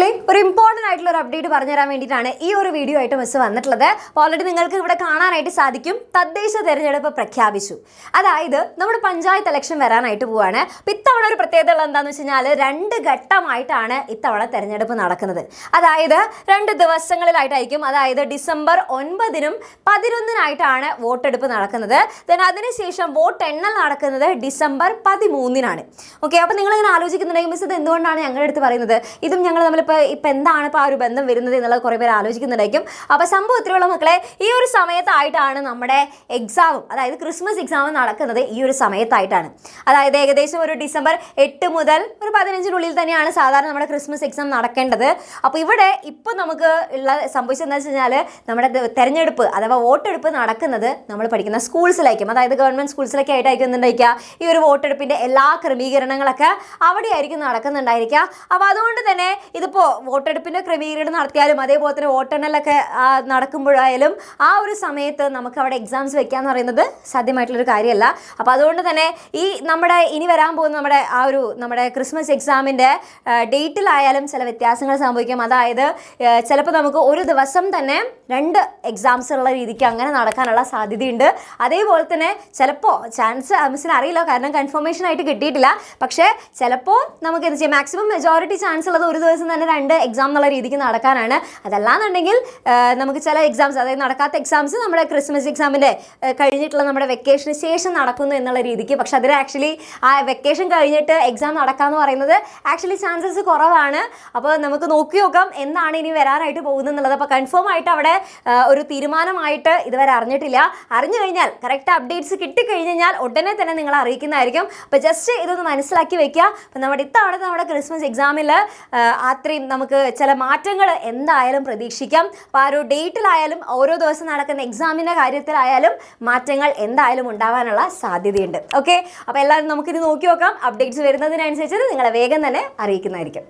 മക്കളെ ഒരു ഇമ്പോർട്ടൻ്റ് ആയിട്ടുള്ള ഒരു അപ്ഡേറ്റ് പറഞ്ഞു തരാൻ വേണ്ടിയിട്ടാണ് ഈ ഒരു വീഡിയോ ആയിട്ട് മിസ് വന്നിട്ടുള്ളത്. അപ്പോൾ ഓൾറെഡി നിങ്ങൾക്ക് ഇവിടെ കാണാനായിട്ട് സാധിക്കും, തദ്ദേശ തെരഞ്ഞെടുപ്പ് പ്രഖ്യാപിച്ചു. അതായത് നമ്മുടെ പഞ്ചായത്ത് ഇലക്ഷൻ വരാനായിട്ട് പോവുകയാണ്. അപ്പോൾ ഇത്തവണ ഒരു പ്രത്യേകത ഉള്ളത് എന്താണെന്ന് വെച്ച് കഴിഞ്ഞാൽ 2 ഘട്ടമായിട്ടാണ് ഇത്തവണ തെരഞ്ഞെടുപ്പ് നടക്കുന്നത്. അതായത് 2 ദിവസങ്ങളിലായിട്ടായിരിക്കും. അതായത് ഡിസംബർ 9-നും 11-നായിട്ടാണ് വോട്ടെടുപ്പ് നടക്കുന്നത്. ദെൻ അതിനുശേഷം വോട്ട് എണ്ണൽ നടക്കുന്നത് ഡിസംബർ 13-നാണ്. ഓക്കെ, അപ്പോൾ നിങ്ങളിങ്ങനെ ആലോചിക്കുന്നുണ്ടെങ്കിൽ മിസ് ഇത് എന്തുകൊണ്ടാണ് ഞങ്ങളുടെ അടുത്ത് പറയുന്നത്, ഇതും ഞങ്ങൾ നമ്മളിപ്പോൾ എന്താണ് ഇപ്പോൾ ആ ഒരു ബന്ധം വരുന്നത് എന്നുള്ളത് കുറേ പേര് ആലോചിക്കുന്നുണ്ടായിരിക്കും. അപ്പോൾ സംഭവത്തിലുള്ള മക്കളെ, ഈ ഒരു സമയത്തായിട്ടാണ് നമ്മുടെ എക്സാമും, അതായത് ക്രിസ്മസ് എക്സാം നടക്കുന്നത് ഈ ഒരു സമയത്തായിട്ടാണ്. അതായത് ഏകദേശം ഒരു ഡിസംബർ 8 മുതൽ ഒരു 15-നുള്ളിൽ തന്നെയാണ് സാധാരണ നമ്മുടെ ക്രിസ്മസ് എക്സാം നടക്കേണ്ടത്. അപ്പോൾ ഇവിടെ ഇപ്പോൾ നമുക്ക് ഉള്ള സംഭവിച്ചതെന്ന് വെച്ച് കഴിഞ്ഞാൽ നമ്മുടെ തെരഞ്ഞെടുപ്പ് അഥവാ വോട്ടെടുപ്പ് നടക്കുന്നത് നമ്മൾ പഠിക്കുന്ന സ്കൂൾസിലായിരിക്കും. അതായത് ഗവൺമെൻറ് സ്കൂൾസിലൊക്കെ ആയിട്ടായിരിക്കും എന്തുണ്ടായിരിക്കുക, ഈ ഒരു വോട്ടെടുപ്പിൻ്റെ എല്ലാ ക്രമീകരണങ്ങളൊക്കെ അവിടെയായിരിക്കും നടക്കുന്നുണ്ടായിരിക്കുക. അപ്പോൾ അതുകൊണ്ട് തന്നെ ഇതിപ്പോൾ വോട്ടെടുപ്പിൻ്റെ ക്രമീകരണം നടത്തിയാലും അതേപോലെ തന്നെ വോട്ടെണ്ണലൊക്കെ നടക്കുമ്പോഴായാലും ആ ഒരു സമയത്ത് നമുക്ക് അവിടെ എക്സാംസ് വെക്കുക എന്ന് പറയുന്നത് സാധ്യമായിട്ടുള്ളൊരു കാര്യമല്ല. അപ്പോൾ അതുകൊണ്ട് തന്നെ ഈ നമ്മുടെ ഇനി വരാൻ പോകുന്ന നമ്മുടെ ക്രിസ്മസ് എക്സാമിൻ്റെ ഡേറ്റിലായാലും ചില വ്യത്യാസങ്ങൾ സംഭവിക്കും. അതായത് ചിലപ്പോൾ നമുക്ക് ഒരു ദിവസം തന്നെ 2 എക്സാംസ് ഉള്ള രീതിക്ക് അങ്ങനെ നടക്കാനുള്ള സാധ്യതയുണ്ട്. അതേപോലെ തന്നെ ചിലപ്പോൾ ചാൻസ് മിസ്സിന് അറിയില്ല, കാരണം കൺഫർമേഷൻ ആയിട്ട് കിട്ടിയിട്ടില്ല. പക്ഷേ ചിലപ്പോൾ നമുക്ക് എന്ത് ചെയ്യാം, മാക്സിമം മെജോറിറ്റി ചാൻസ് ഉള്ളത് ഒരു ദിവസം തന്നെ 2 എക്സാം എന്നുള്ള രീതിക്ക് നടക്കാനാണ്. അതല്ലാന്നുണ്ടെങ്കിൽ നമുക്ക് ചില എക്സാംസ്, അതായത് നടക്കാത്ത എക്സാംസ് നമ്മുടെ ക്രിസ്മസ് എക്സാമിൻ്റെ കഴിഞ്ഞിട്ടുള്ള നമ്മുടെ വെക്കേഷന് ശേഷം നടക്കുന്നു എന്നുള്ള രീതിക്ക്. പക്ഷെ അതിൽ ആക്ച്വലി ആ വെക്കേഷൻ കഴിഞ്ഞിട്ട് എക്സാം നടക്കാമെന്ന് പറയുന്നത് ആക്ച്വലി ചാൻസസ് കുറവാണ്. അപ്പോൾ നമുക്ക് നോക്കാം എന്താണ് ഇനി വരാനായിട്ട് പോകുന്നത് എന്നുള്ളത്. അപ്പോൾ കൺഫേം ആയിട്ട് അവിടെ ഒരു തീരുമാനമായിട്ട് ഇതുവരെ അറിഞ്ഞിട്ടില്ല. അറിഞ്ഞു കഴിഞ്ഞാൽ കറക്റ്റ് അപ്ഡേറ്റ്സ് കിട്ടിക്കഴിഞ്ഞാൽ ഉടനെ തന്നെ നിങ്ങൾ അറിയിക്കുന്നതായിരിക്കും. അപ്പോൾ ജസ്റ്റ് ഇതൊന്ന് മനസ്സിലാക്കി വെക്കുക. അപ്പോൾ നമ്മുടെ ക്രിസ്മസ് എക്സാമിൽ അത്രയും നമുക്ക് ചില മാറ്റങ്ങൾ എന്തായാലും പ്രതീക്ഷിക്കാം. അപ്പോൾ ആ ഒരു ഡേറ്റിലായാലും ഓരോ ദിവസം നടക്കുന്ന എക്സാമിൻ്റെ കാര്യത്തിലായാലും മാറ്റങ്ങൾ എന്തായാലും ഉണ്ടാവാനുള്ള സാധ്യതയുണ്ട്. ഓക്കെ, അപ്പോൾ എല്ലാവരും നമുക്കിത് നോക്കി നോക്കാം. അപ്ഡേറ്റ്സ് വരുന്നതിനനുസരിച്ച് നിങ്ങളെ വേഗം തന്നെ അറിയിക്കുന്നതായിരിക്കും.